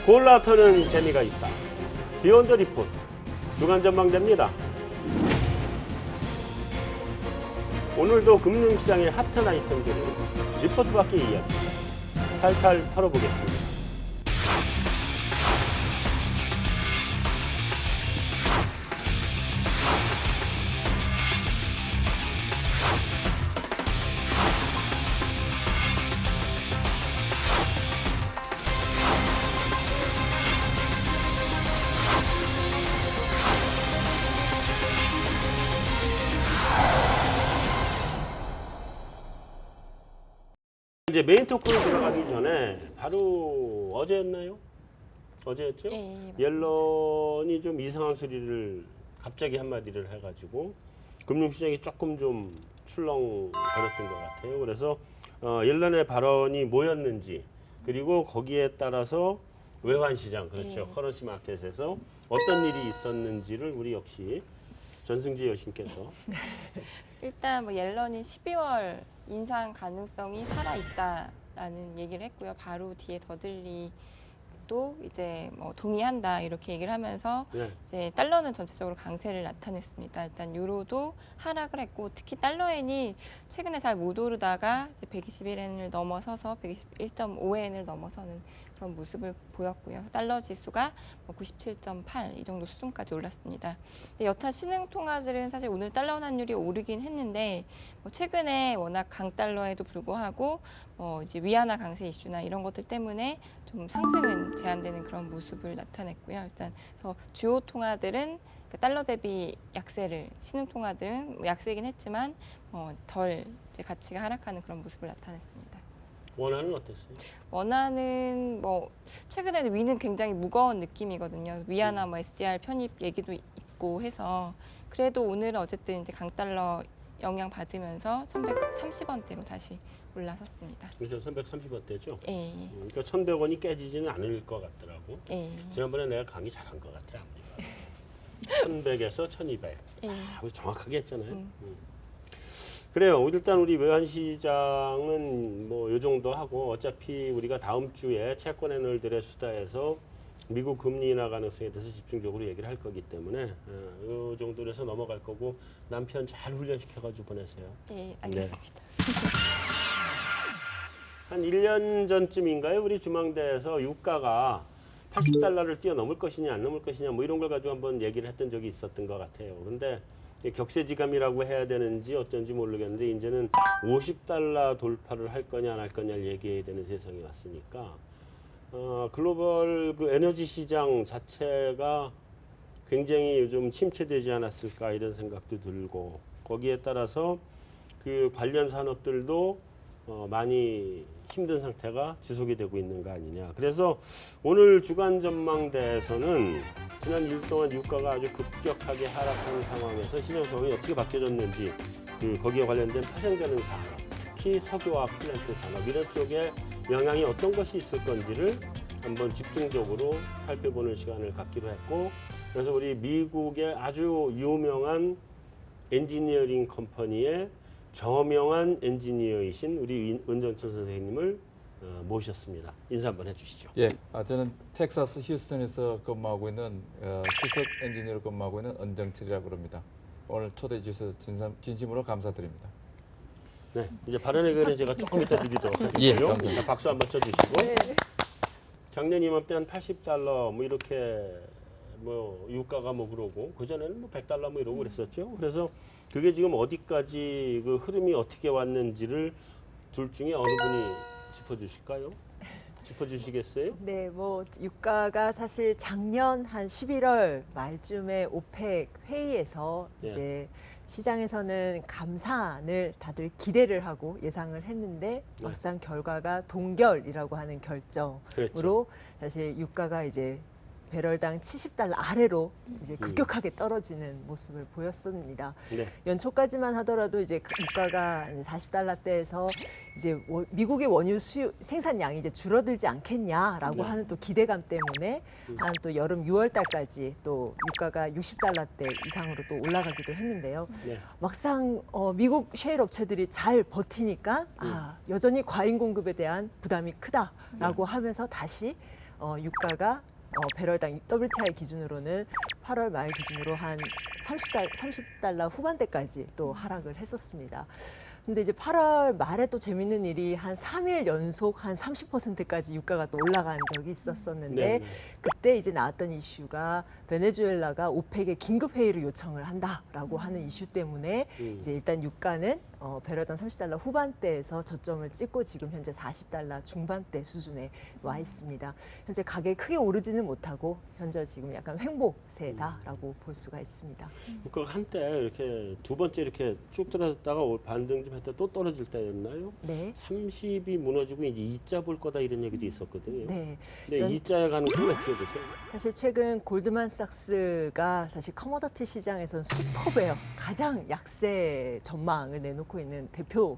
골라 터는 재미가 있다. 비욘드 리포트 주간 전망대입니다. 오늘도 금융시장의 핫한 아이템들을 리포트 밖의 이야기 탈탈 털어보겠습니다. 이제 메인 토크로 들어가기 전에 바로 어제였나요? 어제였죠? 예, 맞습니다. 옐런이 좀 이상한 소리를 갑자기 한마디를 해가지고 금융시장이 조금 좀 출렁거렸던 것 같아요. 그래서 옐런의 발언이 뭐였는지 그리고 거기에 따라서 외환시장 그렇죠. 예. 커런시 마켓에서 어떤 일이 있었는지를 우리 역시 전승지 여신께서 일단 뭐 옐런이 12월 인상 가능성이 살아있다라는 얘기를 했고요. 바로 뒤에 더들리도 이제 뭐 동의한다 이렇게 얘기를 하면서 네. 이제 달러는 전체적으로 강세를 나타냈습니다. 일단 유로도 하락을 했고 특히 달러엔이 최근에 잘 못 오르다가 이제 121엔을 넘어서서 121.5엔을 넘어서는 그런 모습을 보였고요. 달러 지수가 97.8 이 정도 수준까지 올랐습니다. 근데 여타 신흥 통화들은 사실 오늘 달러 환율이 오르긴 했는데 최근에 워낙 강달러에도 불구하고 이제 위안화 강세 이슈나 이런 것들 때문에 좀 상승은 제한되는 그런 모습을 나타냈고요. 일단 그래서 주요 통화들은 그 달러 대비 약세를 신흥 통화들은 약세이긴 했지만 덜 이제 가치가 하락하는 그런 모습을 나타냈습니다. 원화는 어땠어요? 원화는 최근에는 위는 굉장히 무거운 느낌이거든요. 위안화 SDR 편입 얘기도 있고 해서 그래도 오늘은 어쨌든 이제 강달러 영향 받으면서 1,130원대로 다시 올라섰습니다. 그렇죠. 330원대죠. 예. 그러니까 1,100원이 깨지지는 않을 것 같더라고. 예. 지난번에 내가 강의 잘한 것 같아. 아무리 봐도. 1,100에서 1,200. 예. 우리 정확하게 했잖아요. 그래요. 일단 우리 외환시장은 뭐 요 정도 하고 어차피 우리가 다음 주에 채권 애널들의 수다에서 미국 금리 인하 가능성에 대해서 집중적으로 얘기를 할 거기 때문에 요 정도로 해서 넘어갈 거고 남편 잘 훈련시켜가지고 보내세요. 예, 알겠습니다. 한 1년 전쯤인가요? 우리 주망대에서 유가가 80달러를 뛰어넘을 것이냐 안 넘을 것이냐 뭐 이런 걸 가지고 한번 얘기를 했던 적이 있었던 것 같아요. 근데 격세지감이라고 해야 되는지 어쩐지 모르겠는데 이제는 50달러 돌파를 할 거냐 안 할 거냐를 얘기해야 되는 세상이 왔으니까 글로벌 그 에너지 시장 자체가 굉장히 요즘 침체되지 않았을까 이런 생각도 들고 거기에 따라서 그 관련 산업들도 많이 힘든 상태가 지속이 되고 있는 거 아니냐. 그래서 오늘 주간 전망대에서는 지난 2주 동안 유가가 아주 급격하게 하락한 상황에서 시장 상황이 어떻게 바뀌어졌는지 거기에 관련된 파생되는 산업, 특히 석유화학 플랜트 산업 이런 쪽에 영향이 어떤 것이 있을 건지를 한번 집중적으로 살펴보는 시간을 갖기로 했고 그래서 우리 미국의 아주 유명한 엔지니어링 컴퍼니의 저명한 엔지니어이신 우리 은정천 선생님을 모셨습니다. 인사 한번 해주시죠. 예, 저는 텍사스 휴스턴에서 근무하고 있는 수석 엔지니어로 근무하고 있는 은정철이라고 합니다. 오늘 초대해 주셔서 진심으로 감사드립니다. 네, 이제 발언의 기회는 제가 조금 이따 드리도록 하겠고요. 예, 감사합니다. 박수 한번 쳐주시고. 작년 이맘때 한 80달러 뭐 이렇게 뭐 유가가 뭐 그러고 그 전에는 뭐 100달러 뭐 이러고 그랬었죠. 그래서 그게 지금 어디까지 그 흐름이 어떻게 왔는지를 둘 중에 어느 분이 짚어주실까요? 짚어주시겠어요? 네, 유가가 사실 작년 한 11월 말쯤에 오펙 회의에서 예. 이제 시장에서는 감산을 다들 기대를 하고 예상을 했는데 막상 결과가 동결이라고 하는 결정으로 그랬죠. 사실 유가가 이제 배럴당 70달러 아래로 이제 급격하게 떨어지는 모습을 보였습니다. 네. 연초까지만 하더라도 이제 유가가 40달러대에서 이제 미국의 원유 수요 생산량이 이제 줄어들지 않겠냐라고 네. 하는 또 기대감 때문에 한 또 여름 6월달까지 또 유가가 60달러대 이상으로 또 올라가기도 했는데요. 네. 막상 미국 셰일 업체들이 잘 버티니까 여전히 과잉 공급에 대한 부담이 크다라고 하면서 다시 유가가 배럴당 WTI 기준으로는 8월 말 기준으로 한 30달러 후반대까지 또 하락을 했었습니다. 근데 이제 8월 말에 또 재밌는 일이 한 3일 연속 한 30%까지 유가가 또 올라간 적이 있었었는데 네. 그때 이제 나왔던 이슈가 베네수엘라가 오펙에 긴급 회의를 요청을 한다라고 하는 이슈 때문에 이제 일단 유가는 배럴당 30달러 후반대에서 저점을 찍고 지금 현재 40달러 중반대 수준에 와 있습니다. 현재 가격이 크게 오르지는 못하고 현재 지금 약간 횡보세다라고 볼 수가 있습니다. 그 한때 이렇게 두 번째 이렇게 쭉 떨어졌다가 반등 좀 했다 또 떨어질 때였나요? 네. 30이 무너지고 이제 이자 볼 거다 이런 얘기도 있었거든요. 네. 근데 이자에 가는 건 어떻게 보세요? 사실 최근 골드만삭스가 사실 커머더티 시장에서는 슈퍼베어 가장 약세 전망을 내놓고 있는 대표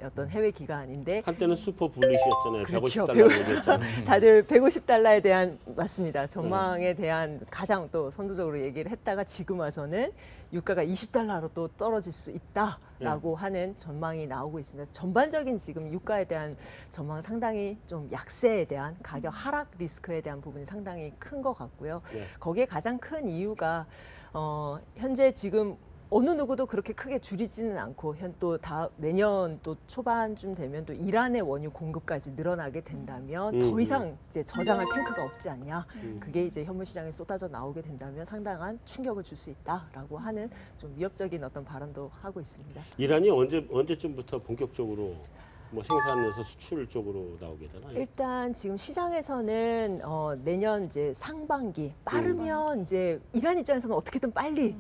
어떤 해외 기관인데 한때는 슈퍼 불리시였잖아요. 그렇죠. 150달러 얘기했잖아요. 다들 150달러에 대한 맞습니다. 전망에 대한 가장 또 선두적으로 얘기를 했다가 지금 와서는 유가가 20달러로 또 떨어질 수 있다라고 하는 전망이 나오고 있습니다. 전반적인 지금 유가에 대한 전망은 상당히 좀 약세에 대한 가격 하락 리스크에 대한 부분이 상당히 큰 것 같고요. 네. 거기에 가장 큰 이유가 현재 지금 어느 누구도 그렇게 크게 줄이지는 않고 내년 또 초반쯤 되면 또 이란의 원유 공급까지 늘어나게 된다면 더 이상 이제 저장할 탱크가 없지 않냐. 그게 이제 현물 시장에 쏟아져 나오게 된다면 상당한 충격을 줄 수 있다라고 하는 좀 위협적인 어떤 발언도 하고 있습니다. 이란이 언제쯤부터 본격적으로 뭐 생산에서 수출 쪽으로 나오게 되나요? 일단 지금 시장에서는 내년 이제 상반기 빠르면 이제 이란 입장에서는 어떻게든 빨리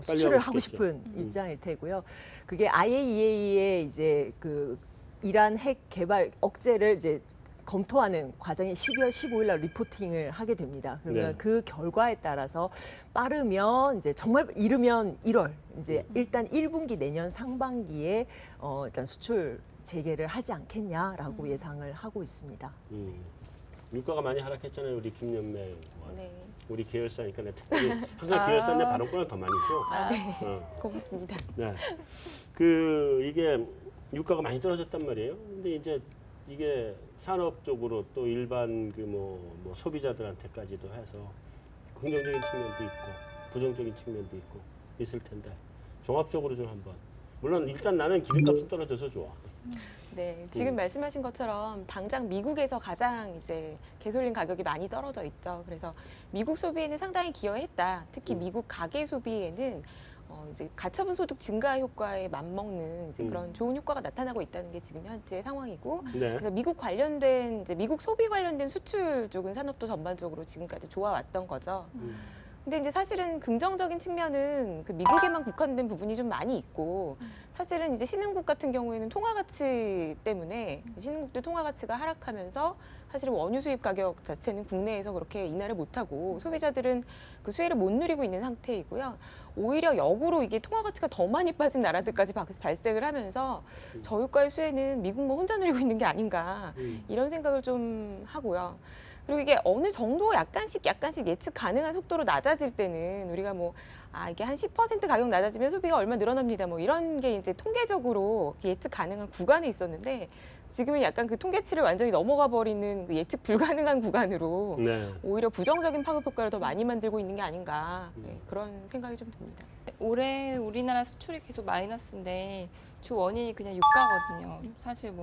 수출을 하고 싶겠죠. 싶은 입장일 테고요. 그게 IAEA의 이제 그 이란 핵 개발 억제를 이제 검토하는 과정이 12월 15일 날 리포팅을 하게 됩니다. 그러면 네. 그 결과에 따라서 빠르면 이제 정말 이르면 1월 이제 일단 1분기 내년 상반기에 일단 수출 재개를 하지 않겠냐라고 예상을 하고 있습니다. 유가가 많이 하락했잖아요. 우리 김연매 의원. 네. 우리 계열사니까 내 특별히 항상 계열사 내 발언권을 더 많이 줘. 네. 고맙습니다. 네. 이게 유가가 많이 떨어졌단 말이에요. 근데 이제 이게 산업적으로 또 일반 뭐 소비자들한테까지도 해서 긍정적인 측면도 있고 부정적인 측면도 있고 있을 텐데 종합적으로 좀 한번. 물론 일단 나는 기름값은 떨어져서 좋아. 네, 지금 말씀하신 것처럼 당장 미국에서 가장 이제 가솔린 가격이 많이 떨어져 있죠. 그래서 미국 소비에는 상당히 기여했다. 특히 미국 가계 소비에는 이제 가처분 소득 증가 효과에 맞먹는 이제 그런 좋은 효과가 나타나고 있다는 게 지금 현재 상황이고, 네. 그래서 미국 관련된 이제 미국 소비 관련된 수출 쪽은 산업도 전반적으로 지금까지 좋아왔던 거죠. 근데 이제 사실은 긍정적인 측면은 그 미국에만 국한된 부분이 좀 많이 있고, 사실은 이제 신흥국 같은 경우에는 통화 가치 때문에 신흥국들 통화 가치가 하락하면서 사실은 원유 수입 가격 자체는 국내에서 그렇게 인하를 못하고 소비자들은 그 수혜를 못 누리고 있는 상태이고요. 오히려 역으로 이게 통화 가치가 더 많이 빠진 나라들까지 발생을 하면서 저유가의 수혜는 미국만 혼자 누리고 있는 게 아닌가 이런 생각을 좀 하고요. 그리고 이게 어느 정도 약간씩 예측 가능한 속도로 낮아질 때는 우리가 이게 한 10% 가격 낮아지면 소비가 얼마 늘어납니다. 이런 게 이제 통계적으로 예측 가능한 구간에 있었는데 지금은 약간 그 통계치를 완전히 넘어가 버리는 그 예측 불가능한 구간으로 네. 오히려 부정적인 파급 효과를 더 많이 만들고 있는 게 아닌가 그런 생각이 좀 듭니다. 올해 우리나라 수출이 계속 마이너스인데 주 원인이 그냥 유가거든요. 사실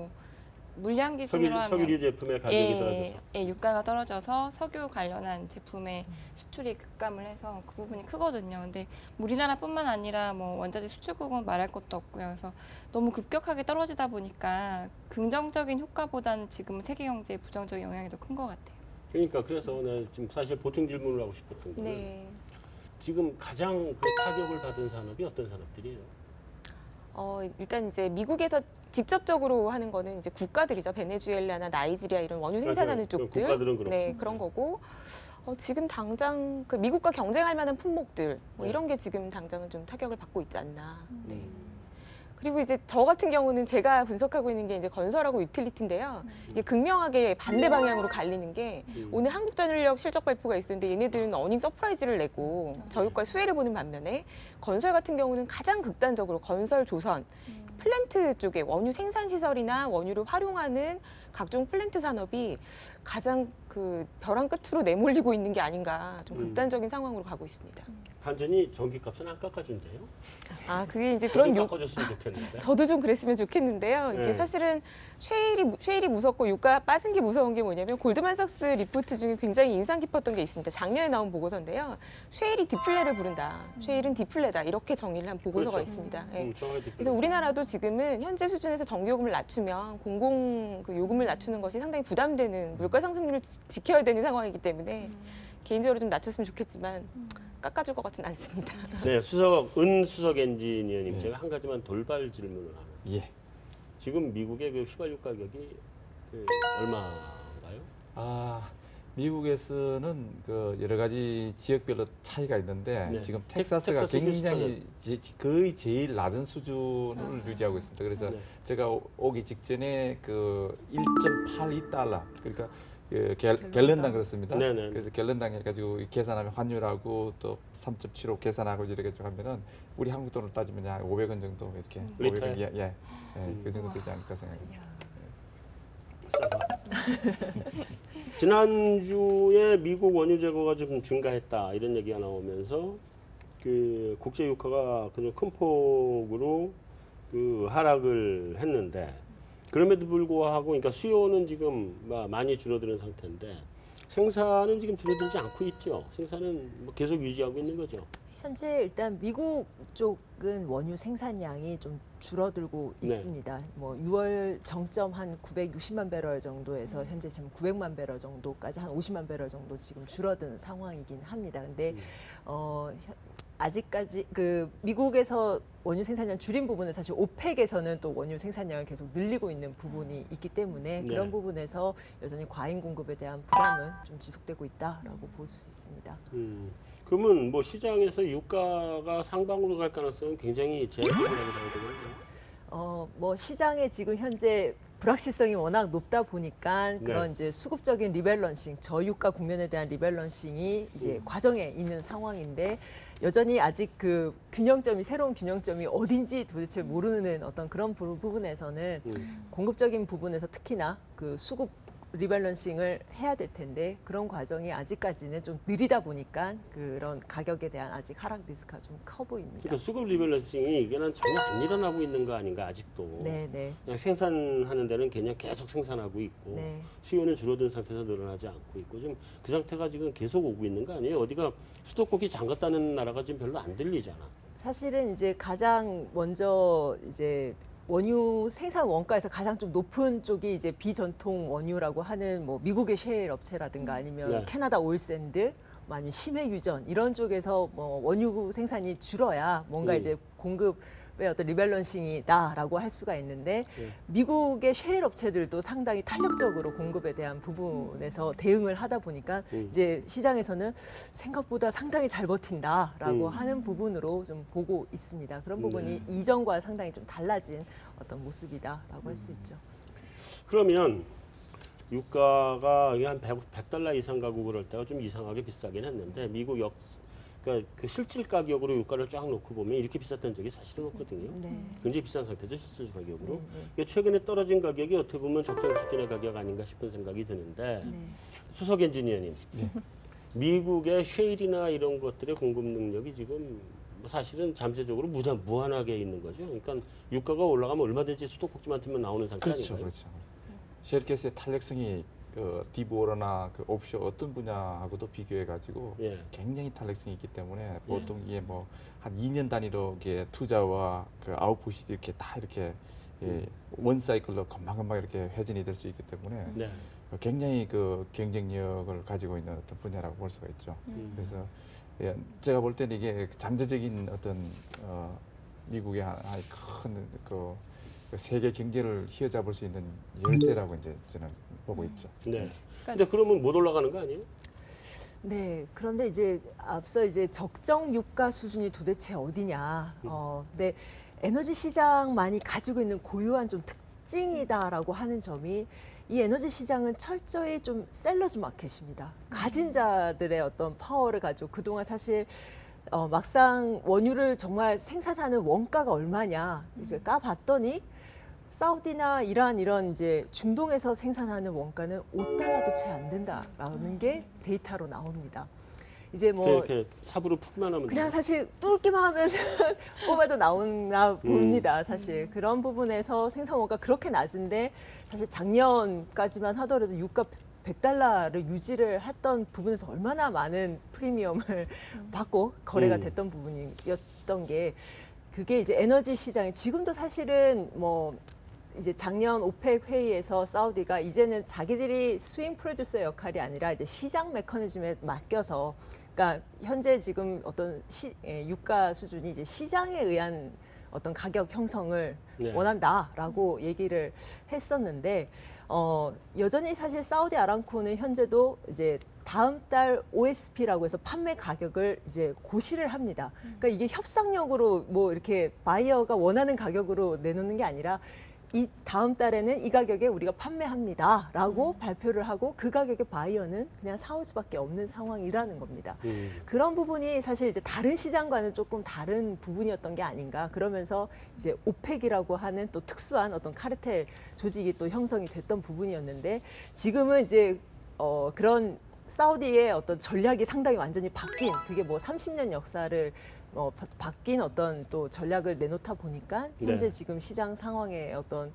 물량 기준으로 하면 석유류 제품의 가격이 떨어져서. 유가가 떨어져서 석유 관련한 제품의 수출이 급감을 해서 그 부분이 크거든요. 근데 우리나라뿐만 아니라 원자재 수출국은 말할 것도 없고요. 그래서 너무 급격하게 떨어지다 보니까 긍정적인 효과보다는 지금은 세계 경제에 부정적인 영향이 더 큰 것 같아요. 그러니까 그래서 내가 지금 사실 보충 질문을 하고 싶었던 거는 네. 지금 가장 그 타격을 받은 산업이 어떤 산업들이에요? 일단 이제 미국에서 직접적으로 하는 거는 이제 국가들이죠. 베네수엘라나 나이지리아 이런 원유 생산하는 맞아요. 쪽들. 국가들은 그렇고. 네, 그런 거고. 지금 당장 그 미국과 경쟁할 만한 품목들 네. 이런 게 지금 당장은 좀 타격을 받고 있지 않나. 네. 그리고 이제 저 같은 경우는 제가 분석하고 있는 게 이제 건설하고 유틸리티인데요. 이게 극명하게 반대 방향으로 갈리는 게 오늘 한국전력 실적 발표가 있었는데 얘네들은 어닝 서프라이즈를 내고 저유가 수혜를 보는 반면에 건설 같은 경우는 가장 극단적으로 건설 조선 플랜트 쪽에 원유 생산 시설이나 원유를 활용하는 각종 플랜트 산업이 가장 그 벼랑 끝으로 내몰리고 있는 게 아닌가 좀 극단적인 상황으로 가고 있습니다. 반전이 전기값은 안 깎아준대요. 아, 그게 이제 그런 그런 깎아줬으면 좋겠는데. 저도 좀 그랬으면 좋겠는데요. 이게 네. 사실은 쉐일이 무섭고 유가 빠진 게 무서운 게 뭐냐면 골드만삭스 리포트 중에 굉장히 인상 깊었던 게 있습니다. 작년에 나온 보고서인데요. 쉐일이 디플레를 부른다. 쉐일은 디플레다. 이렇게 정의를 한 보고서가 그렇죠. 있습니다. 예. 정확하게 그래서 우리나라도 지금은 현재 수준에서 전기요금을 낮추면 공공 그 요금을 낮추는 것이 상당히 부담되는 물가 상승률을 지켜야 되는 상황이기 때문에 개인적으로 좀 낮췄으면 좋겠지만 깎아줄 것 같지는 않습니다. 네, 수석 엔지니어님 네. 제가 한 가지만 돌발 질문을 하는. 예. 지금 미국의 그 휘발유 가격이 그 얼마인가요? 아, 미국에서는 그 여러 가지 지역별로 차이가 있는데 네. 지금 텍사스가 텍사스 굉장히 거의 제일 낮은 수준을 유지하고 있습니다. 그래서 네. 제가 오기 직전에 그 1.82달러 그러니까 그 갤런당 그렇습니다. 네네. 그래서 갤런당 해가지고 계산하면 환율하고 또 3.75 계산하고 이렇게 좀 하면은 우리 한국 돈으로 따지면 약 500원 정도 이렇게 리터에? 500원 그 정도 되지 않을까 생각합니다. 싸다. 지난주에 미국 원유 재고가 좀 증가했다 이런 얘기가 나오면서 그 국제 유가가 그냥 큰 폭으로 그 하락을 했는데 그럼에도 불구하고 그러니까 수요는 지금 많이 줄어드는 상태인데 생산은 지금 줄어들지 않고 있죠. 생산은 뭐 계속 유지하고 있는 거죠. 현재 일단 미국 쪽은 원유 생산량이 좀 줄어들고 네. 있습니다. 뭐 6월 정점 한 960만 배럴 정도에서 현재 지금 900만 배럴 정도까지 한 50만 배럴 정도 지금 줄어든 상황이긴 합니다. 근데 아직까지 그 미국에서 원유 생산량 줄인 부분은 사실 오펙에서는 또 원유 생산량을 계속 늘리고 있는 부분이 있기 때문에 네. 그런 부분에서 여전히 과잉 공급에 대한 부담은 좀 지속되고 있다라고 볼 수 있습니다. 그러면 뭐 시장에서 유가가 상방으로 갈 가능성은 굉장히 제한적이라고 봐야 되겠네요. 뭐 시장에 지금 현재 불확실성이 워낙 높다 보니까 그런 이제 수급적인 리밸런싱, 저유가 국면에 대한 리밸런싱이 이제 과정에 있는 상황인데 여전히 아직 그 균형점이 새로운 균형점이 어딘지 도대체 모르는 어떤 그런 부분에서는 공급적인 부분에서 특히나 그 수급 리밸런싱을 해야 될 텐데 그런 과정이 아직까지는 좀 느리다 보니까 그런 가격에 대한 아직 하락 리스크가 좀 커 보입니다. 그러니까 수급 리밸런싱이 이게는 전혀 안 일어나고 있는 거 아닌가 아직도. 네, 네. 그냥 생산하는 데는 그냥 계속 생산하고 있고 네. 수요는 줄어든 상태에서 늘어나지 않고 있고 지금 그 상태가 지금 계속 오고 있는 거 아니에요? 어디가 수도꼭지 잠갔다는 나라가 지금 별로 안 들리잖아. 사실은 이제 가장 먼저 이제 원유 생산 원가에서 가장 좀 높은 쪽이 이제 비전통 원유라고 하는 뭐 미국의 셰일 업체라든가 아니면 네. 캐나다 오일샌드, 뭐 아니면 심해 유전 이런 쪽에서 뭐 원유 생산이 줄어야 뭔가 이제 공급의 어떤 리밸런싱이다라고 할 수가 있는데 미국의 셰일 업체들도 상당히 탄력적으로 공급에 대한 부분에서 대응을 하다 보니까 이제 시장에서는 생각보다 상당히 잘 버틴다라고 하는 부분으로 좀 보고 있습니다. 그런 부분이 이전과 상당히 좀 달라진 어떤 모습이다라고 할 수 있죠. 그러면 유가가 이게 한 100달러 이상 가고 그럴 때가 좀 이상하게 비싸긴 했는데 미국 그러니까 그 실질 가격으로 유가를 쫙 놓고 보면 이렇게 비쌌던 적이 사실은 없거든요. 네. 굉장히 비싼 상태죠, 실질 가격으로. 네, 네. 이게 최근에 떨어진 가격이 어떻게 보면 적정 수준의 가격 아닌가 싶은 생각이 드는데 네. 수석 엔지니어님, 미국의 쉐일이나 이런 것들의 공급 능력이 지금 뭐 사실은 잠재적으로 무한하게 있는 거죠. 그러니까 유가가 올라가면 얼마든지 수도꼭지만 틀면 나오는 상태 그렇죠, 아닌가요? 그렇죠. 셰일가스의 탄력성이 딥워터나 그 옵쇼 어떤 분야하고도 비교해가지고 예. 굉장히 탄력성이 있기 때문에 보통 이게 뭐 한 2년 단위로 이게 투자와 그 아웃풋이 이렇게 다 이렇게 원 사이클로 금방금방 이렇게 회전이 될 수 있기 때문에 네. 굉장히 그 경쟁력을 가지고 있는 어떤 분야라고 볼 수가 있죠. 그래서 제가 볼 때는 이게 잠재적인 어떤 미국의 큰그 세계 경제를 휘어잡을 수 있는 열쇠라고 이제 저는 보고 있죠. 네. 근데 그러면 못 올라가는 거 아니에요? 네, 그런데 이제 앞서 이제 적정 유가 수준이 도대체 어디냐. 근데 에너지 시장만이 가지고 있는 고유한 좀 특징이다라고 하는 점이 이 에너지 시장은 철저히 좀 셀러즈 마켓입니다. 가진 자들의 어떤 파워를 가지고 그동안 사실 막상 원유를 정말 생산하는 원가가 얼마냐 이제 까봤더니 사우디나 이란 이런 이제 중동에서 생산하는 원가는 5달러도 채 안 된다라는 게 데이터로 나옵니다. 이제 뭐 이렇게 삽으로 푸기만 하면 그냥 돼요. 사실 뚫기만 하면 뽑아져 나오나 봅니다. 사실 그런 부분에서 생산원가 그렇게 낮은데 사실 작년까지만 하더라도 유가 100달러를 유지를 했던 부분에서 얼마나 많은 프리미엄을 받고 거래가 됐던 부분이었던 게 그게 이제 에너지 시장에 지금도 사실은 뭐 이제 작년 오펙 회의에서 사우디가 이제는 자기들이 스윙 프로듀서의 역할이 아니라 이제 시장 메커니즘에 맡겨서 그러니까 현재 지금 어떤 유가 수준이 이제 시장에 의한 어떤 가격 형성을 네. 원한다라고 얘기를 했었는데 여전히 사실 사우디 아람코는 현재도 이제 다음 달 OSP라고 해서 판매 가격을 이제 고시를 합니다. 그러니까 이게 협상력으로 뭐 이렇게 바이어가 원하는 가격으로 내놓는 게 아니라 이 다음 달에는 이 가격에 우리가 판매합니다라고 발표를 하고 그 가격에 바이어는 그냥 사올 수밖에 없는 상황이라는 겁니다. 그런 부분이 사실 이제 다른 시장과는 조금 다른 부분이었던 게 아닌가. 그러면서 이제 오펙이라고 하는 또 특수한 어떤 카르텔 조직이 또 형성이 됐던 부분이었는데 지금은 이제 그런 사우디의 어떤 전략이 상당히 완전히 바뀐 그게 뭐 30년 역사를 바뀐 어떤 또 전략을 내놓다 보니까 현재 네. 지금 시장 상황의 어떤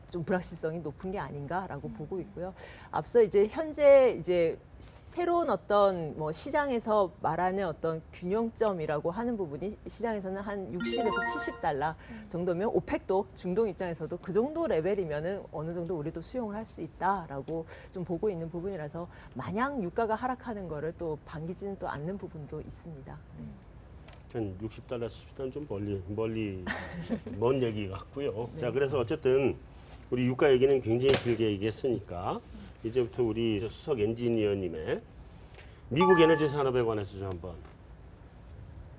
좀 불확실성이 높은 게 아닌가라고 보고 있고요. 앞서 이제 현재 이제 새로운 어떤 뭐 시장에서 말하는 어떤 균형점이라고 하는 부분이 시장에서는 한 60에서 70달러 정도면 오펙도 중동 입장에서도 그 정도 레벨이면은 어느 정도 우리도 수용을 할 수 있다라고 좀 보고 있는 부분이라서 마냥 유가가 하락하는 거를 또 반기지는 또 않는 부분도 있습니다. 네. 한 60달러, 70달러는 좀 멀리 먼 얘기 같고요. 자, 그래서 어쨌든 우리 유가 얘기는 굉장히 길게 얘기했으니까 이제부터 우리 수석 엔지니어님의 미국 에너지 산업에 관해서 좀 한번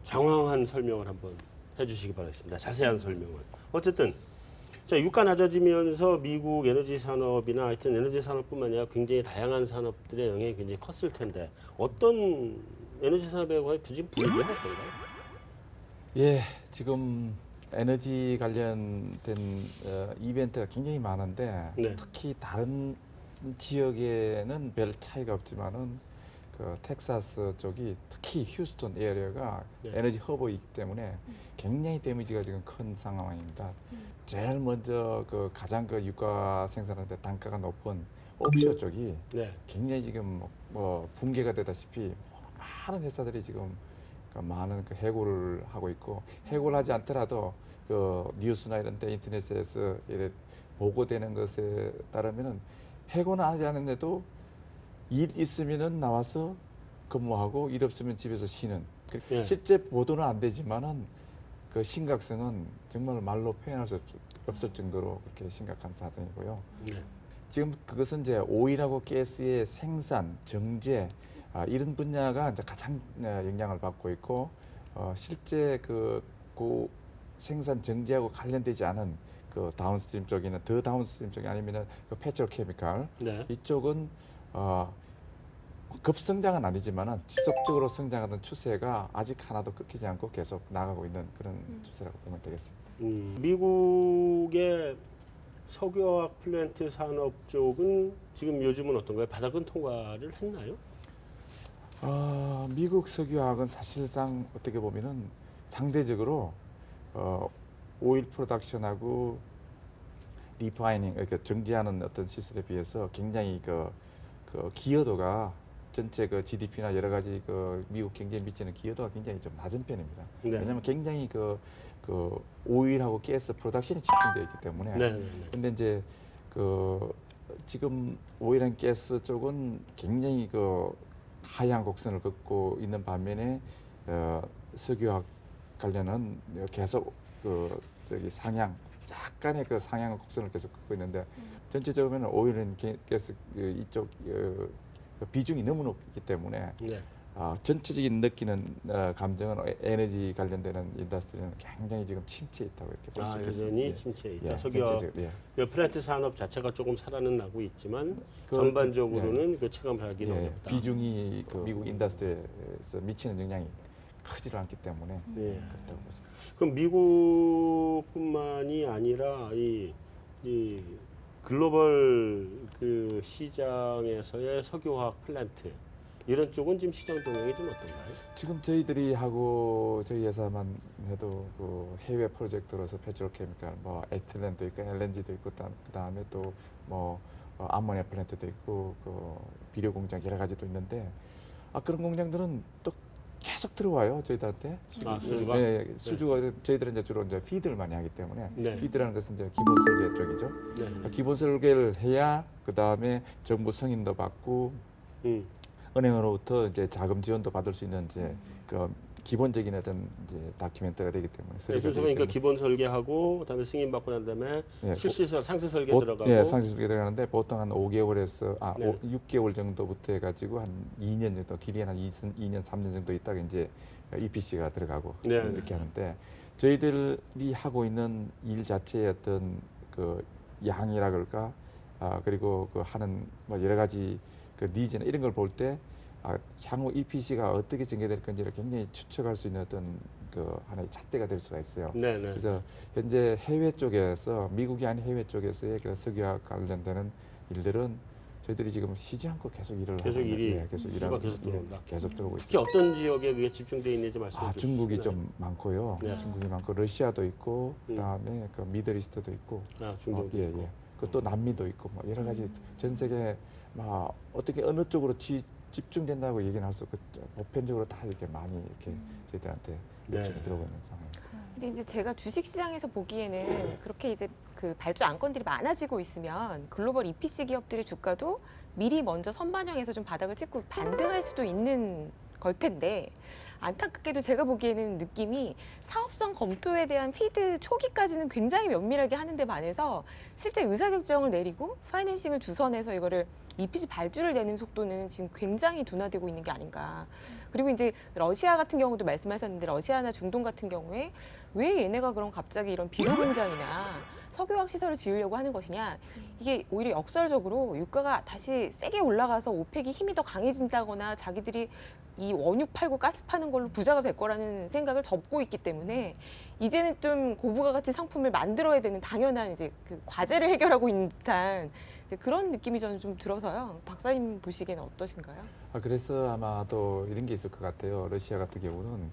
장황한 설명을 한번 해주시기 바라겠습니다. 자세한 설명을. 어쨌든 자, 유가 낮아지면서 미국 에너지 산업이나 하여튼 에너지 산업뿐만 아니라 굉장히 다양한 산업들의 영향이 굉장히 컸을 텐데 어떤 에너지 산업에 관해 지금 분위기가 어떤가요? 예, 지금 에너지 관련된 이벤트가 굉장히 많은데 네. 특히 다른 지역에는 별 차이가 없지만은 그 텍사스 쪽이 특히 휴스턴 에어리어가 네. 에너지 허브이기 때문에 굉장히 데미지가 지금 큰 상황입니다. 제일 먼저 그 가장 그 유가 생산하는데 단가가 높은 옵쇼 쪽이 네. 굉장히 지금 뭐 붕괴가 되다시피 많은 회사들이 지금 그 많은 그 해고를 하고 있고 해고를 하지 않더라도 그 뉴스나 이런 데 인터넷에서 이래 보고되는 것에 따르면은 해고는 하지 않았는데도 일 있으면은 나와서 근무하고 일 없으면 집에서 쉬는 예. 실제 보도는 안 되지만은 그 심각성은 정말 말로 표현할 수 없을 정도로 그렇게 심각한 사정이고요. 네. 지금 그것은 이제 오일하고 가스의 생산, 정제 이런 분야가 이제 가장 영향을 받고 있고 실제 그 생산 정제하고 관련되지 않은 그 다운스트림 쪽이나 더 다운스트림 쪽이 아니면은 그 페트로케미칼 네. 이쪽은 급성장은 아니지만은 지속적으로 성장하는 추세가 아직 하나도 끊기지 않고 계속 나가고 있는 그런 추세라고 보면 되겠습니다. 미국의 석유화학 플랜트 산업 쪽은 지금 요즘은 어떤가요? 바닥은 통과를 했나요? 미국 석유화학은 사실상 어떻게 보면은 상대적으로 오일 프로덕션하고 리파이닝, 그러니까 정제하는 어떤 시설에 비해서 굉장히 그 기여도가 전체 그 GDP나 여러 가지 그 미국 경제에 미치는 기여도가 굉장히 좀 낮은 편입니다. 네. 왜냐하면 굉장히 그 오일하고 가스 프로덕션이 집중되어 있기 때문에. 네. 네. 근데 이제 그 지금 오일앤 가스 쪽은 굉장히 그 하향 곡선을 긋고 있는 반면에 석유화학 관련은 계속 그 상향 약간의 그 상향 곡선을 계속 긋고 있는데 전체적으로는 오일앤 가스 이쪽 비중이 너무 높기 때문에 네. 전체적인 느끼는 감정은 에너지 관련되는 인더스트리는 굉장히 지금 침체에 있다고 이렇게 볼 수 있겠습니다. 여전히 예. 침체에 있다. 예, 석유화학 전체적으로, 예. 그 플랜트 산업 자체가 조금 살아는 나고 있지만 그 전반적으로는 그 체감을 하기는 예, 어렵다. 비중이 그 미국 인더스트리에서 미치는 영향이 크지를 않기 때문에 예. 그렇다고 보습니다. 그럼 미국뿐만이 아니라 이 글로벌 그 시장에서의 석유화학 플랜트 이런 쪽은 지금 시장 동향이 좀 어떤가요? 지금 저희들이 하고 저희 회사만 해도 그 해외 프로젝트로서 페트로케미칼, 뭐 에틸렌도 있고 LNG도 있고 그다음에 또 뭐 암모니아 플랜트도 있고 그 비료 공장 여러 가지도 있는데 그런 공장들은 또 계속 들어와요 저희들한테. 수주가? 네, 수주가 저희들은 이제 주로 이제 피드를 많이 하기 때문에 네. 피드라는 것은 이제 기본 설계 쪽이죠. 네. 기본 설계를 해야 그 다음에 정부 승인도 받고 은행으로부터 이제 자금 지원도 받을 수 있는 이제 그 기본적인 어떤 이제 다큐멘트가 되기 때문에 네, 순서가 그러니까 기본 설계하고 그다음에 승인 받고 난 다음에 예, 상세 설계 들어가고 예, 상세 설계 들어가는데 보통 한 5개월에서 네. 6개월 정도부터 해가지고 한 2년 정도 길이는 한 2년 3년 정도 있다가 이제 EPC가 들어가고 네, 이렇게 네. 하는데 저희들이 하고 있는 일 자체의 어떤 그 양이라 그럴까 그리고 그 하는 뭐 여러 가지 그 니즈나 이런 걸 볼 때 향후 EPC가 어떻게 전개될 건지를 굉장히 추측할 수 있는 어떤 그 하나의 잣대가 될 수가 있어요. 네, 네. 그래서 현재 해외 쪽에서 미국이 아닌 해외 쪽에서의 그 석유화학 관련되는 일들은 저희들이 지금 쉬지 않고 계속 일을 계속 하고 일이 있는데, 계속 수주가 일하고 계속 들어온다. 계속 들어오고 특히 있습니다. 어떤 지역에 그게 집중되어 있는지 말씀해 주시죠. 중국이 좀 많고요. 네. 중국이 많고 러시아도 있고 그다음에 그 미들이스트도 있고 중동도 예, 있고. 예. 그또 남미도 있고 뭐 여러 가지 전 세계 막 어떻게 어느 쪽으로 집중된다고 얘기는 할 수 없고 보편적으로 다 이렇게 많이 이렇게 저희들한테 네. 요청이 들어오고 있는 상황입니다. 근데 이제 제가 주식 시장에서 보기에는 그렇게 이제 그 발주 안건들이 많아지고 있으면 글로벌 EPC 기업들의 주가도 미리 먼저 선반영해서 좀 바닥을 찍고 반등할 수도 있는 걸 텐데 안타깝게도 제가 보기에는 느낌이 사업성 검토에 대한 피드 초기까지는 굉장히 면밀하게 하는데 반해서 실제 의사결정을 내리고 파이낸싱을 주선해서 이거를 EPC 발주를 내는 속도는 지금 굉장히 둔화되고 있는 게 아닌가. 그리고 이제 러시아 같은 경우도 말씀하셨는데 러시아나 중동 같은 경우에 왜 얘네가 그럼 갑자기 이런 비료 공장이나 석유화학 시설을 지으려고 하는 것이냐. 이게 오히려 역설적으로 유가가 다시 세게 올라가서 오펙이 힘이 더 강해진다거나 자기들이 이 원유 팔고 가스 파는 걸로 부자가 될 거라는 생각을 접고 있기 때문에 이제는 좀 고부가 가치 상품을 만들어야 되는 당연한 이제 그 과제를 해결하고 있는 듯한 그런 느낌이 저는 좀 들어서요. 박사님 보시기에는 어떠신가요? 그래서 아마도 이런 게 있을 것 같아요. 러시아 같은 경우는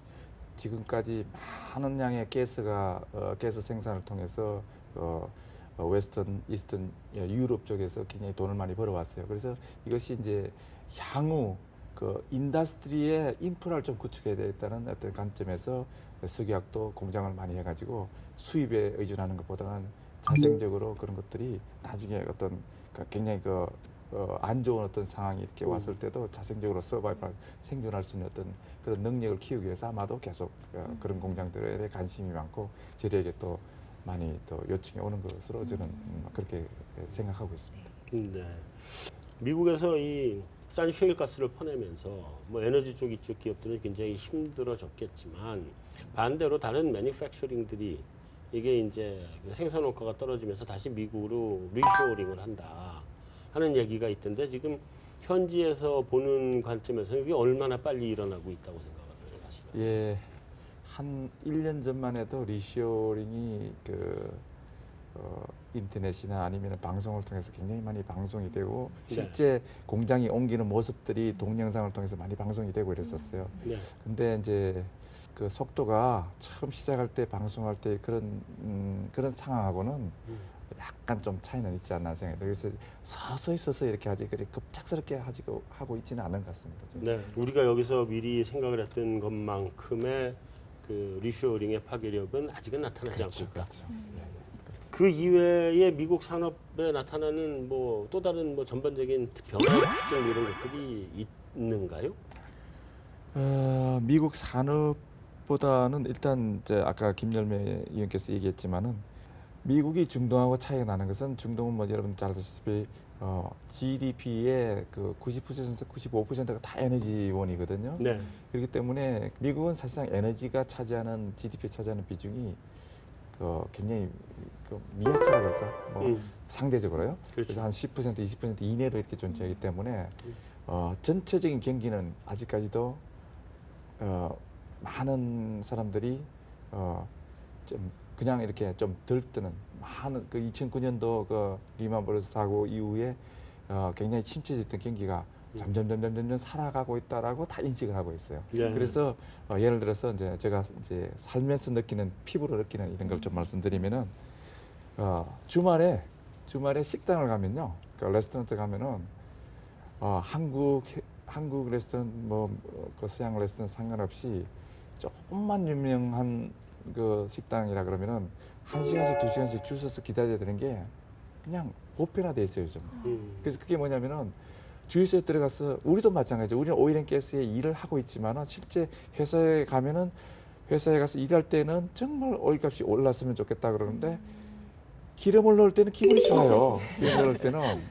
지금까지 많은 양의 가스 생산을 통해서 웨스턴, 이스턴, 유럽 쪽에서 굉장히 돈을 많이 벌어왔어요. 그래서 이것이 이제 향후 그 인더스트리의 인프라를 좀 구축해야 되겠다는 어떤 관점에서 석유화학도 공장을 많이 해가지고 수입에 의존하는 것보다는 자생적으로 그런 것들이 나중에 어떤 굉장히 안 좋은 어떤 상황이 이렇게 왔을 때도 자생적으로 서바이벌 생존할 수 있는 어떤 그런 능력을 키우기 위해서 아마도 계속 그런 공장들에 관심이 많고 저희에게 또 많이 또 요청이 오는 것으로 저는 그렇게 생각하고 있습니다. 네. 미국에서 이 싼 셰일가스를 퍼내면서 뭐 에너지 쪽 이쪽 기업들은 굉장히 힘들어졌겠지만 반대로 다른 매니팩처링들이 이게 이제 생산 원가가 떨어지면서 다시 미국으로 리쇼어링을 한다 하는 얘기가 있던데 지금 현지에서 보는 관점에서 이게 얼마나 빨리 일어나고 있다고 생각을 하시나요? 예, 한 1년 전만 해도 리쇼링이 인터넷이나 아니면 방송을 통해서 굉장히 많이 방송이 되고 실제 공장이 옮기는 모습들이 동영상을 통해서 많이 방송이 되고 이랬었어요. 네. 근데 이제 그 속도가 처음 시작할 때 방송할 때 그런 상황하고는 약간 좀 차이는 있지 않나 생각해요. 그래서 서서히 이렇게 하지 그렇게 급작스럽게 하고 있지는 않은 것 같습니다. 지금. 네, 우리가 여기서 미리 생각을 했던 것만큼의 그 리쇼어링의 파괴력은 아직은 나타나지 않고 있다. 그렇죠. 그 이외에 미국 산업에 나타나는 뭐 또 다른 뭐 전반적인 변화의 특징 이런 것들이 있는가요? 미국 산업보다는 일단 이제 아까 김열매 의원께서 얘기했지만은 미국이 중동하고 차이가 나는 것은 중동은 뭐 여러분 잘 아시다시피 GDP의 그 90%, 95%가 다 에너지원이거든요. 네. 그렇기 때문에 미국은 사실상 에너지가 차지하는 GDP에 차지하는 비중이 굉장히 미약하다고 할까? 뭐 상대적으로요. 그렇죠. 그래서 한 10%, 20% 이내로 이렇게 존재하기 때문에 전체적인 경기는 아직까지도 많은 사람들이 좀 그냥 이렇게 좀 들뜨는 많은 그 2009년도 그 리먼브러스 사고 이후에 굉장히 침체됐던 경기가 점점 살아가고 있다라고 다 인식을 하고 있어요. 네. 그래서 예를 들어서 이제 제가 이제 살면서 느끼는 피부로 느끼는 이런 걸 좀 말씀드리면은 주말에 식당을 가면요, 그 레스토랑에 가면은 한국 레스토랑 그 서양 레스토랑 상관없이 조금만 유명한 그 식당이라 그러면은 1시간씩 2시간씩 줄 서서 기다려야 되는 게 그냥 보편화돼 있어요 요즘. 그래서 그게 뭐냐면은 주유소에 들어가서 우리도 마찬가지죠. 우리는 오일앤가스에 일을 하고 있지만은 실제 회사에 가면은 회사에 가서 일할 때는 정말 오일값이 올랐으면 좋겠다 그러는데 기름을 넣을 때는 기분이 좋아요. 기름을 넣을 때는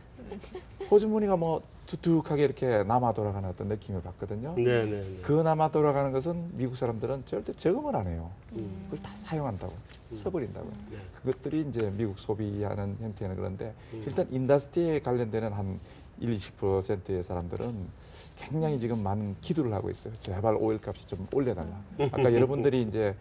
호주머니가 뭐 두둑하게 이렇게 남아 돌아가는 어떤 느낌을 받거든요. 네네. 그 남아 돌아가는 것은 미국 사람들은 절대 저금을 안 해요. 그걸 다 사용한다고, 써버린다고요. 네. 그것들이 이제 미국 소비하는 형태는 그런데 일단 인더스트리에 관련되는 한 20%의 사람들은 굉장히 지금 많은 기도를 하고 있어요. 제발 오일값이 좀 올려달라. 아까 여러분들이 이제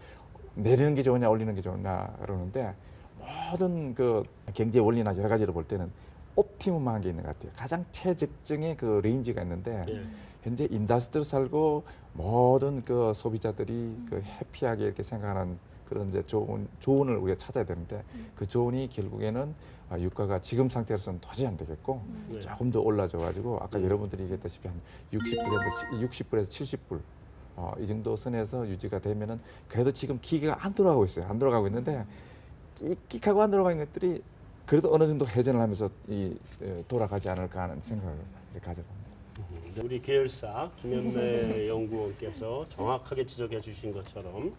내리는 게 좋으냐 올리는 게 좋으냐 그러는데 모든 그 경제 원리나 여러 가지를 볼 때는 옵티멈한 게 있는 것 같아요. 가장 최적정의 그 레인지가 있는데 예. 현재 인더스트리를 살고 모든 그 소비자들이 그 해피하게 이렇게 생각하는 그런 이제 조언을 우리가 찾아야 되는데 그 조언이 결국에는 유가가 지금 상태로서는 도저히 안 되겠고 네. 조금 더 올라줘가지고 아까 여러분들이 얘기했다시피 한 60불에서 70불 이 정도 선에서 유지가 되면은 그래도 지금 기계가 안 돌아가고 있어요. 안 돌아가고 있는데 끽끽하고 안 돌아가는 것들이 그래도 어느 정도 회전을 하면서 돌아가지 않을까 하는 생각을 가져봅니다. 우리 계열사 김현매 연구원께서 정확하게 지적해 주신 것처럼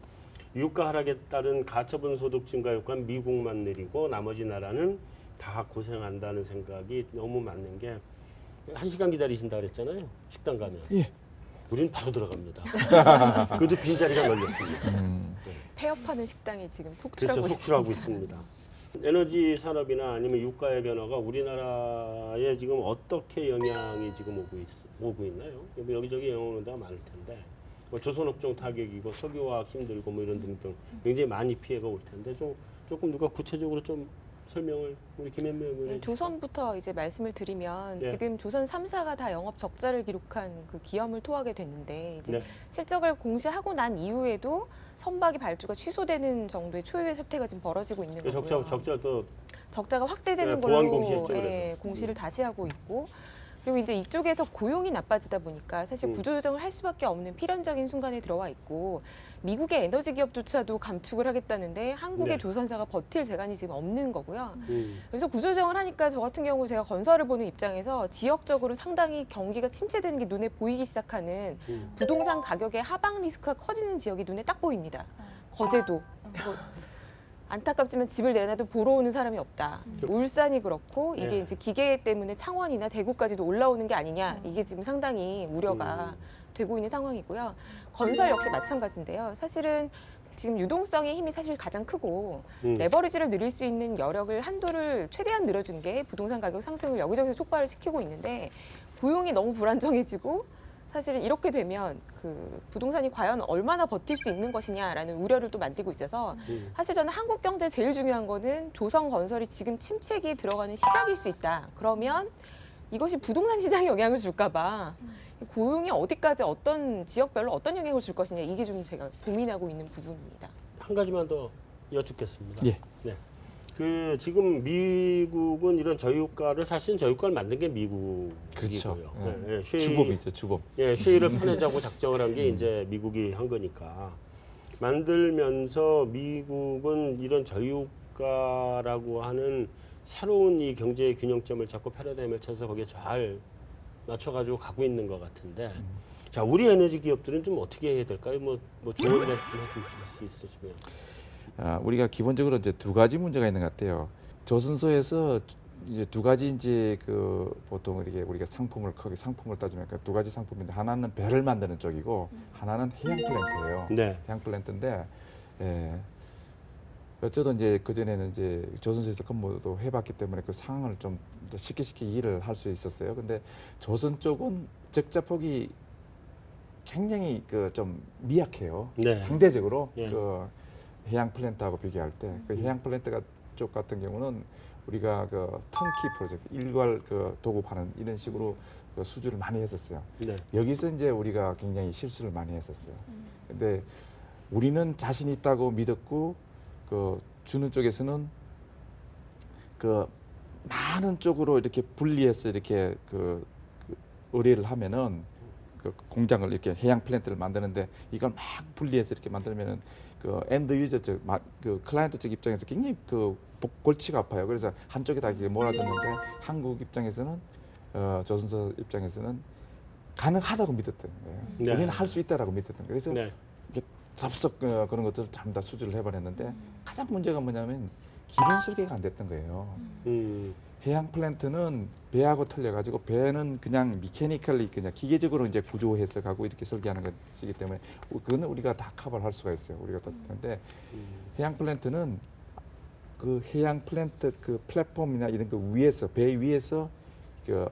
유가 하락에 따른 가처분 소득 증가 효과는 미국만 느리고 나머지 나라는 다 고생한다는 생각이 너무 맞는 게 1시간 기다리신다 그랬잖아요. 식당 가면. 예. 우리는 바로 들어갑니다. 그래도 빈자리가 널렸습니다. 폐업하는 식당이 지금 그렇죠. 속출하고 속출하고 있습니다. 있습니다. 에너지 산업이나 아니면 유가의 변화가 우리나라에 지금 어떻게 영향이 지금 오고 있나요? 뭐 여기저기 영향 오는 데가 많을 텐데 뭐 조선업종 타격이고 석유화학 힘들고 뭐 이런 등등 굉장히 많이 피해가 올 텐데 조금 누가 구체적으로 좀 설명을 우리 김현미 의원님. 네, 조선부터 이제 말씀을 드리면 네. 지금 조선 3사가 다 영업 적자를 기록한 그 기염을 토하게 됐는데 이제 네. 실적을 공시하고 난 이후에도 선박이 발주가 취소되는 정도의 초유의 사태가 지금 벌어지고 있는 거고요. 적자도 적자가 확대되는 네, 걸로 보완 공시했죠, 그래서. 공시를 다시 하고 있고 그리고 이제 이쪽에서 고용이 나빠지다 보니까 사실 구조조정을 할 수밖에 없는 필연적인 순간에 들어와 있고 미국의 에너지 기업조차도 감축을 하겠다는데 한국의 네. 조선사가 버틸 재간이 지금 없는 거고요. 그래서 구조조정을 하니까 저 같은 경우 제가 건설을 보는 입장에서 지역적으로 상당히 경기가 침체되는 게 눈에 보이기 시작하는 부동산 가격의 하방 리스크가 커지는 지역이 눈에 딱 보입니다. 거제도. 뭐 안타깝지만 집을 내놔도 보러 오는 사람이 없다. 울산이 그렇고 이게 네. 이제 기계 때문에 창원이나 대구까지도 올라오는 게 아니냐. 이게 지금 상당히 우려가 되고 있는 상황이고요. 건설 역시 마찬가지인데요. 사실은 지금 유동성의 힘이 사실 가장 크고 레버리지를 늘릴 수 있는 여력을 한도를 최대한 늘어준 게 부동산 가격 상승을 여기저기서 촉발을 시키고 있는데 고용이 너무 불안정해지고 사실은 이렇게 되면 그 부동산이 과연 얼마나 버틸 수 있는 것이냐라는 우려를 또 만들고 있어서 사실 저는 한국 경제 제일 중요한 거는 조선건설이 지금 침체기에 들어가는 시작일 수 있다. 그러면 이것이 부동산 시장에 영향을 줄까 봐 고용이 어디까지 어떤 지역별로 어떤 영향을 줄 것이냐 이게 좀 제가 고민하고 있는 부분입니다. 한 가지만 더 여쭙겠습니다. 예. 네. 그 지금 미국은 이런 저유가를 사실은 저유가를 만든 게 미국이고요. 그렇죠. 예, 예, 주범이죠, 주범. 예, 쉐일을 파내자고 작정을 한 게 이제 미국이 한 거니까 만들면서 미국은 이런 저유가라고 하는 새로운 이 경제의 균형점을 잡고 패러다임을 쳐서 거기에 잘 맞춰가지고 가고 있는 것 같은데 자 우리 에너지 기업들은 좀 어떻게 해야 될까요? 뭐 조언을 좀 해주실 수 있으시면. 우리가 기본적으로 이제 두 가지 문제가 있는 것 같아요. 조선소에서 이제 두 가지 이제 그 보통 이렇게 우리가 상품을 따지면 그 두 가지 상품인데 하나는 배를 만드는 쪽이고 하나는 해양 플랜트예요. 네. 해양 플랜트인데 어쩌든 이제 그 전에는 이제 조선소에서 근무도 해봤기 때문에 그 상황을 좀 쉽게 이해를 할 수 있었어요. 근데 조선 쪽은 적자 폭이 굉장히 그 좀 미약해요. 네. 상대적으로 예. 그 해양 플랜트하고 비교할 때 그 해양 플랜트 쪽 같은 경우는 우리가 그 턴키 프로젝트 일괄 그 도급하는 이런 식으로 그 수주를 많이 했었어요. 네. 여기서 이제 우리가 굉장히 실수를 많이 했었어요. 근데 우리는 자신 있다고 믿었고 그 주는 쪽에서는 그 많은 쪽으로 이렇게 분리해서 이렇게 그 의뢰를 하면은 그 공장을 이렇게 해양 플랜트를 만드는데 이걸 막 분리해서 이렇게 만들면은 그 엔드 유저 쪽, 그 클라이언트 쪽 입장에서 굉장히 그 골치가 아파요. 그래서 한쪽에다 이렇게 몰아줬는데 한국 입장에서는 조선소 입장에서는 가능하다고 믿었던 거예요. 네. 우리는 할 수 있다라고 믿었던 거예요. 그래서 네. 이게 덥석 그런 것들을 전부 다 수주를 해버렸는데 가장 문제가 뭐냐면 기본 설계가 안 됐던 거예요. 해양 플랜트는 배하고 틀려가지고 배는 그냥 미케니컬리 그냥 기계적으로 이제 구조해서 가고 이렇게 설계하는 것이기 때문에 그거는 우리가 다 커버를 할 수가 있어요. 우리가 다 하는데 해양 플랜트는 그 해양 플랜트 그 플랫폼이나 이런 거 위에서 배 위에서 그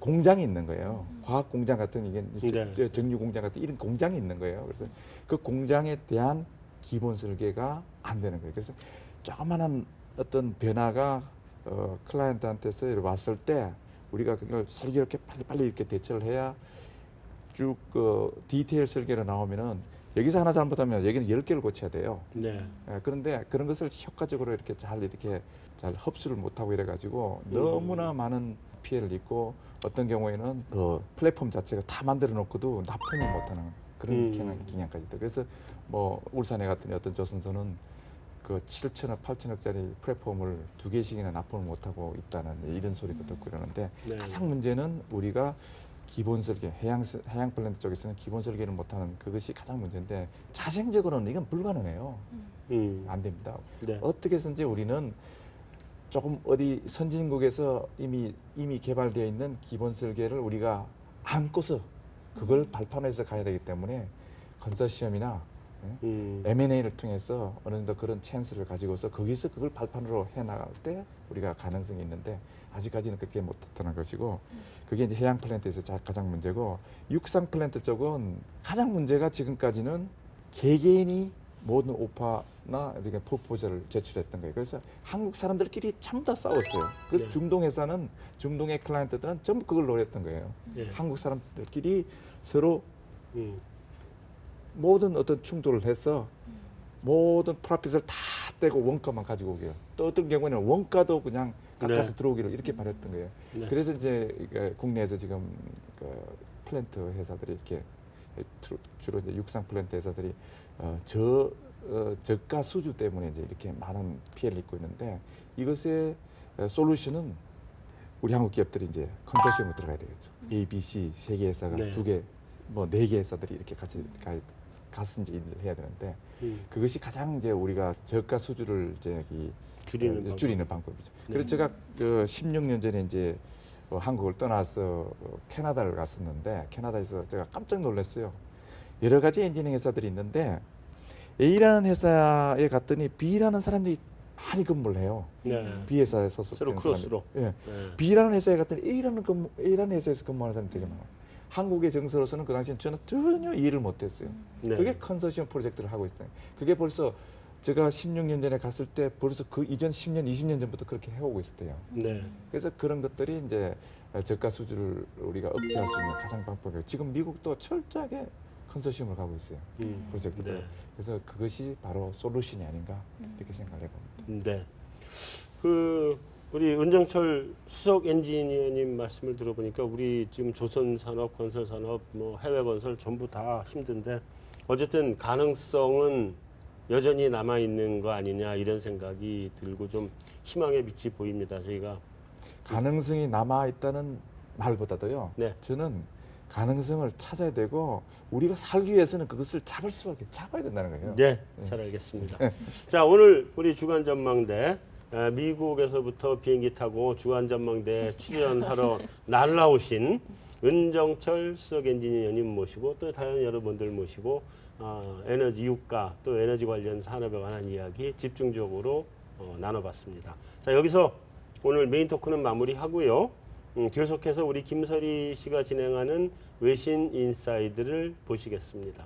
공장이 있는 거예요. 과학 공장 같은 이게 네. 정유 공장 같은 이런 공장이 있는 거예요. 그래서 그 공장에 대한 기본 설계가 안 되는 거예요. 그래서 조그마한 어떤 변화가 클라이언트한테서 왔을 때 우리가 그걸 설계 이렇게 빨리 이렇게 대처를 해야 쭉 그 디테일 설계로 나오면은 여기서 하나 잘못하면 여기는 10개를 고쳐야 돼요. 네. 그런데 그런 것을 효과적으로 이렇게 잘 흡수를 못하고 이래가지고 너무나 많은 피해를 입고 어떤 경우에는 그 플랫폼 자체가 다 만들어 놓고도 납품을 못하는 그런 경향까지 있다. 그래서 뭐 울산에 갔더니 어떤 조선소는 그 7천억, 8천억짜리 플랫폼을 2개씩이나 납품을 못하고 있다는 이런 소리도 듣고 이러는데 네. 가장 문제는 우리가 기본 설계, 해양 플랜트 쪽에서는 기본 설계를 못하는 그것이 가장 문제인데 자생적으로는 이건 불가능해요. 안 됩니다. 네. 어떻게 해서든지 우리는 조금 어디 선진국에서 이미 개발되어 있는 기본 설계를 우리가 안고서 그걸 발판해서 가야 되기 때문에 컨소시엄이나 M&A를 통해서 어느 정도 그런 찬스를 가지고서 거기서 그걸 발판으로 해나갈 때 우리가 가능성이 있는데 아직까지는 그렇게 못했다는 것이고 그게 이제 해양 플랜트에서 가장 문제고 육상 플랜트 쪽은 가장 문제가 지금까지는 개개인이 모든 오파나 이렇게 프로포저를 제출했던 거예요. 그래서 한국 사람들끼리 전부 다 싸웠어요. 그 네. 중동 회사는 중동의 클라이언트들은 전부 그걸 노렸던 거예요. 네. 한국 사람들끼리 서로 음. 모든 어떤 충돌을 해서 모든 프로핏을 다 떼고 원가만 가지고 오게요. 또 어떤 경우에는 원가도 그냥 깎아서 네. 들어오기로 이렇게 바랬던 거예요. 네. 그래서 이제 이게 국내에서 지금 그 플랜트 회사들이 이렇게 주로 이제 육상 플랜트 회사들이 저가 수주 때문에 이제 이렇게 많은 피해를 입고 있는데 이것의 솔루션은 우리 한국 기업들이 이제 컨소시엄으로 들어가야 되겠죠. A, B, C 3개 회사가 네. 2개, 뭐 4개 회사들이 이렇게 같이 가서 이제 일을 해야 되는데 그것이 가장 이제 우리가 저가 수주를 이제 줄이는 방법이죠. 그래서 제가 그 16년 전에 이제 한국을 떠나서 캐나다를 갔었는데 캐나다에서 제가 깜짝 놀랐어요. 여러 가지 엔지니어링 회사들이 있는데 A라는 회사에 갔더니 B라는 사람들이 많이 근무를 해요. 네. B 회사에 소속된 서로 크로스로. 예. 네. B라는 회사에 갔더니 A라는 회사에서 근무하는 사람이 되게 많아요. 한국의 정서로서는 그 당시엔 저는 전혀 이해를 못했어요. 네. 그게 컨소시엄 프로젝트를 하고 있어요. 그게 벌써 제가 16년 전에 갔을 때 벌써 그 이전 10년, 20년 전부터 그렇게 해오고 있었대요. 네. 그래서 그런 것들이 이제 저가 수주를 우리가 억제할 수 있는 가장 방법이에요. 지금 미국도 철저하게 컨소시엄을 가고 있어요. 프로젝트들. 네. 그래서 그것이 바로 솔루션이 아닌가 이렇게 생각을 해봅니다. 네. 그 우리 은정철 수석 엔지니어님 말씀을 들어보니까 우리 지금 조선 산업, 건설 산업, 뭐 해외 건설 전부 다 힘든데 어쨌든 가능성은 여전히 남아 있는 거 아니냐 이런 생각이 들고 좀 희망의 빛이 보입니다. 저희가 가능성이 남아 있다는 말보다도요. 네. 저는 가능성을 찾아야 되고 우리가 살기 위해서는 그것을 잡아야 된다는 거예요. 네, 잘 알겠습니다. 자, 오늘 우리 주간 전망대 미국에서부터 비행기 타고 주간 전망대에 출연하러 날라오신 은정철 수석 엔지니어님 모시고 또 다른 여러분들 모시고 에너지 유가 또 에너지 관련 산업에 관한 이야기 집중적으로 나눠봤습니다. 자, 여기서 오늘 메인 토크는 마무리하고요. 계속해서 우리 김설희 씨가 진행하는 외신 인사이드를 보시겠습니다.